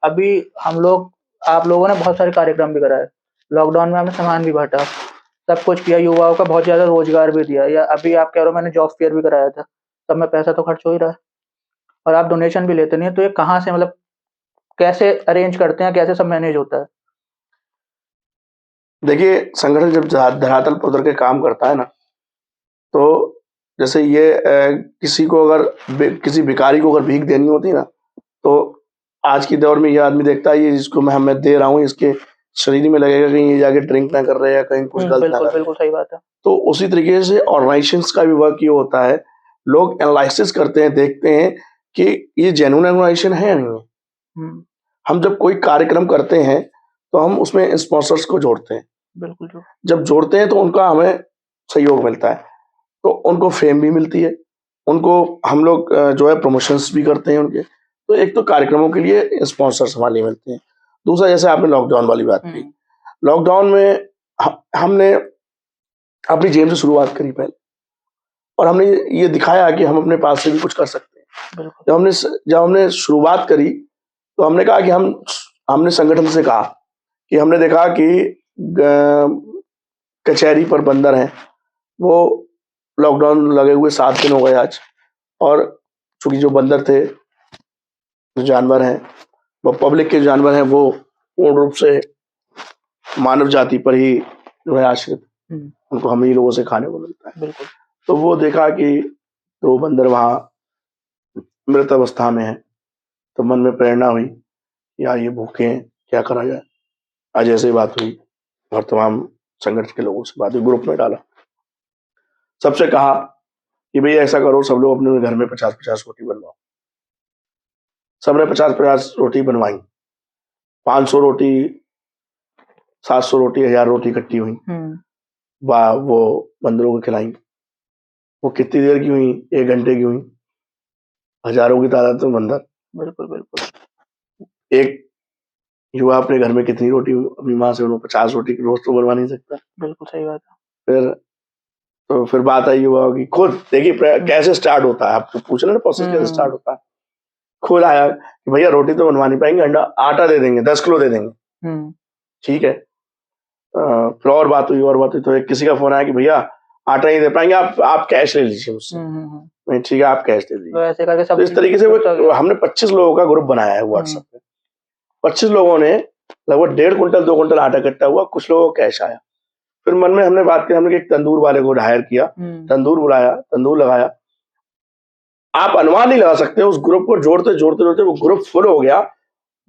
अभी हम लोग आप लोगों ने बहुत सारे कार्यक्रम भी कराए। लॉकडाउन में हमने सामान भी बाँटा, सब कुछ किया, युवाओं का बहुत ज़्यादा रोज़गार भी दिया या अभी आप कह रहे हो मैंने जॉब फेयर भी कराया था, सब में पैसा तो खर्च हो ही रहा है और आप डोनेशन भी लेते नहीं हैं, तो ये कहाँ से मतलब कैसे अरेंज करते हैं, कैसे सब मैनेज होता है? देखिए, संगठन जब धरातल पर उतर के काम करता है ना, तो जैसे ये किसी को अगर किसी भिखारी को अगर भीख देनी होती है ना, तो आज की दौर में ये आदमी देखता है, ये इसको मैं दे रहा हूँ, इसके शरीर में लगेगा कहीं ये जाके ड्रिंक ना कर रहे या कहीं कुछ गलत ना बिल्कुल, कर रहे। बिल्कुल सही बात है। तो उसी तरीके से ऑर्गेनाइजेशंस का भी वर्क ये होता है, लोग एनालिसिस करते हैं, देखते हैं कि ये जेन्युइन ऑर्गेनाइजेशन है या नहीं है। हुँ, हम जब कोई कार्यक्रम करते हैं, तो हम उसमें स्पॉन्सर्स को जोड़ते हैं। बिल्कुल जो जब जोड़ते हैं तो उनका हमें सहयोग मिलता है, तो उनको फेम भी मिलती है, उनको हम लोग जो है प्रमोशंस भी करते हैं उनके। तो एक तो कार्यक्रमों के लिए स्पॉन्सर्स हमारे लिए मिलते हैं। दूसरा, जैसे आपने लॉकडाउन वाली बात की, हुँ, लॉकडाउन में हमने अपनी जेब से शुरुआत करी पहले और हमने ये दिखाया कि हम अपने पास से भी कुछ कर सकते हैं। बिल्कुल। जब हमने शुरुआत करी, तो हमने कहा कि हमने संगठन से कहा कि हमने देखा कि कचहरी पर बंदर हैं, वो लॉकडाउन लगे हुए 7 दिन हो गए आज, और चूंकि जो बंदर थे, जो जानवर हैं, वो पब्लिक के जानवर हैं, वो पूर्ण रूप से मानव जाति पर ही जो है आश्रित, हुँ, उनको हम ही लोगों से खाने को मिलता है। बिल्कुल। तो वो देखा कि तो बंदर वहाँ मृत अवस्था में है, तो मन में प्रेरणा हुई, यार ये भूखे हैं, क्या करा जाए। आज ऐसे ही बात हुई और तमाम संगठन के लोगों से बात हुई, ग्रुप में डाला, सबसे कहा कि भैया ऐसा करो, सब लोग अपने घर में 50-50 रोटी बनवाओ। सबने 50-50 रोटी बनवाई, 500 रोटी, 700 रोटी, 1000 रोटी इकट्ठी हुई, हुँ, वो बंदरों को खिलाई। वो कितनी देर की हुई? 1 घंटे की हुई, हजारों की तादाद में बंदर। बिल्कुल, बिल्कुल। एक युवा अपने घर में कितनी रोटी अपनी माँ से 50 रोटी रोज तो बनवा नहीं सकता। बिल्कुल सही बात है। फिर फिर बात आई युवा की, खुद देखिए कैसे स्टार्ट होता है, आपको पूछना ना प्रोसेस कैसे स्टार्ट हुँ, होता है। खुद आया कि भैया रोटी तो बनवा नहीं पाएंगे, अंडा आटा दे देंगे, 10 किलो दे देंगे। हुँ, ठीक है। फिर और बात हुई तो एक किसी का फोन आया कि भैया आटा नहीं दे पाएंगे, आप कैश ले लीजिए मुझसे। हुँ। ठीक है, आप कैश दे दीजिए। तो ऐसे करके तो सब इस तरीके से जुट गया। हमने 25 लोगों का ग्रुप बनाया है हुँ, व्हाट्सएप पे। 25 लोगों ने लगभग 1.5 कुंटल 2 कुंटल आटा इकट्ठा हुआ, कुछ लोगों को कैश आया। फिर मन में हमने बात की, हमने एक तंदूर वाले को हायर किया, हुँ, तंदूर बुलाया, तंदूर लगाया। आप अनुमान नहीं लगा सकते, उस ग्रुप को जोड़ते जोड़ते जोड़ते वो ग्रुप फुल हो गया।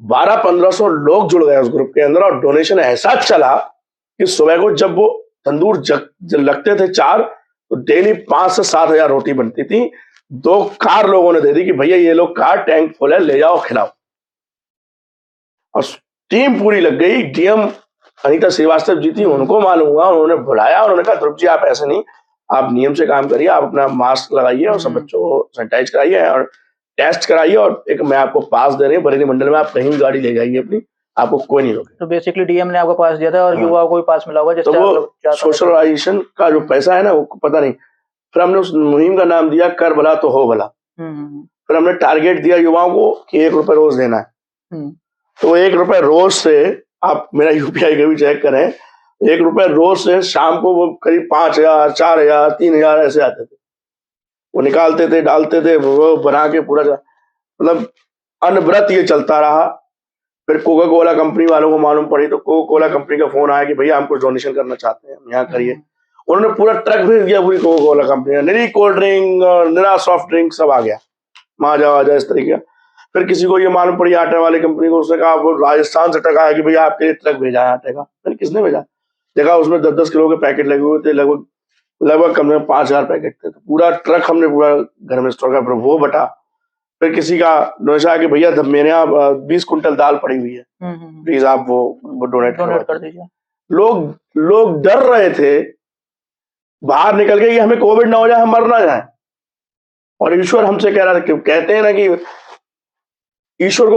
1200-1500 लोग जुड़ गए उस ग्रुप के अंदर और डोनेशन ऐसा चला कि सुबह को जब वो तंदूर जब लगते थे 4, तो डेली 5 से 7 हजार रोटी बनती थी। 2 कार लोगों ने दे दी कि भैया ये लोग कार टैंक फुल है, ले जाओ खिलाओ। और टीम पूरी लग गई। डीएम अनीता श्रीवास्तव जी थी, उनको मालूम हुआ, उन्होंने बुलाया, उन्होंने कहा ध्रुव जी आप ऐसे नहीं, आप नियम से काम करिए, आप अपना मास्क लगाइए और सब बच्चों को सैनिटाइज कराइए और टेस्ट कराइए, और एक मैं आपको पास दे रही हूँ बरेली मंडल में, आप कहीं भी गाड़ी ले जाइए अपनी, आपको कोई नहीं रोके। तो बेसिकली डीएम ने आपको पास दिया था और हाँ। युवाओं को भी पास मिला होगा तो जिससे आप लोग वो सोशलाइजेशन का जो पैसा है ना, वो पैसा नहीं। फिर हमने उस मुहिम का नाम दिया कर भला तो हो भला। फिर हमने टारगेट दिया युवाओं को कि 1 रुपए रोज देना है। तो 1 रुपए रोज से, आप मेरा यूपीआई का भी चेक करें, 1 रुपए रोज से शाम को वो करीब 5000, 4000, 3000 ऐसे आते थे। वो निकालते थे, डालते थे, वो बना के पूरा मतलब अनवरत ये चलता रहा। फिर कोका कोला कंपनी वालों को मालूम पड़ी, तो कोका कोला कंपनी का फोन आया कि भैया हम कुछ डोनेशन करना चाहते हैं, हम यहाँ करिए। उन्होंने पूरा ट्रक भेज दिया, पूरी कोका कोला कंपनी, निरी कोल्ड ड्रिंक और निरा सॉफ्ट ड्रिंक सब आ गया, माजा वाजा इस तरीके का। फिर किसी को ये मालूम पड़ी आटे वाली कंपनी को, उसने कहा वो राजस्थान से ट्रक आया कि भैया आपके लिए ट्रक भेजा है आटे का। मैंने किसने भेजा? देखा उसमें 10-10 किलो के पैकेट लगे हुए थे, लगभग लगभग कम से कम 5000 पैकेट थे। तो पूरा ट्रक हमने पूरा घर में स्टोर कर वो बटा। फिर किसी का डोनेशन आया कि भैया मेरे यहाँ 20 कुंटल दाल पड़ी हुई है, प्लीज आप वो डोनेट कर दीजिए। लोग डर रहे थे बाहर निकल के कि हमें कोविड ना हो जाए, हम मर ना जाए। और ईश्वर हमसे कह रहा था, कहते हैं ना कि ईश्वर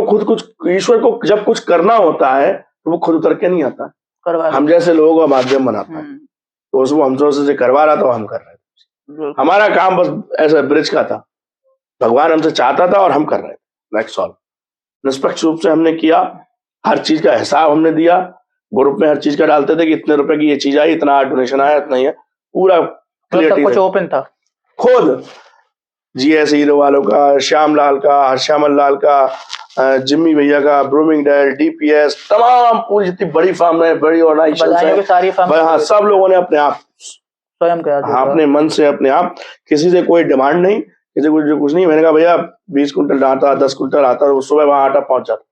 को जब कुछ करना होता है तो वो खुद उतर के नहीं आता, हम जैसे लोगों का माध्यम बनाता है। तो उसको हमसे करवा रहा था, हम कर रहे थे। हमारा काम बस ऐसा ब्रिज का था, भगवान हमसे चाहता था और हम कर रहे थे, दैट्स ऑल। निष्पक्ष रूप से हमने किया, हर चीज का हिसाब हमने दिया, ग्रुप में हर चीज का डालते थे कि इतने रुपए की ये चीज आई, इतना डोनेशन आया, इतना ही है, पूरा सब कुछ ओपन था। खुद जीएस हीरो वालों का, श्यामलाल का, हरश्यामल लाल का, जिम्मी भैया का, ब्रूमिंगडैल, डीपीएस, तमाम पूरी जितनी बड़ी फार्म है, बड़ी ऑर्गेनाइजेशन है, हाँ, सब लोगों ने अपने आप स्वयं किया, अपने मन से, अपने आप, किसी से कोई डिमांड नहीं, किसी को कुछ नहीं। मैंने कहा भैया 20 कुंटल आता, 10 कुंटल आता, तो सुबह वहां आटा पहुंच जाता।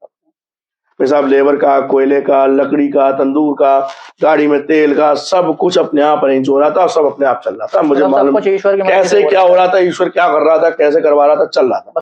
मेरे साहब लेबर का, कोयले का, लकड़ी का, तंदूर का, गाड़ी में तेल का, सब कुछ अपने आप अरेंज हो रहा था, सब अपने आप चल रहा था। मुझे मालूम कैसे क्या हो रहा था, ईश्वर क्या कर रहा था, कैसे करवा रहा था, चल रहा था।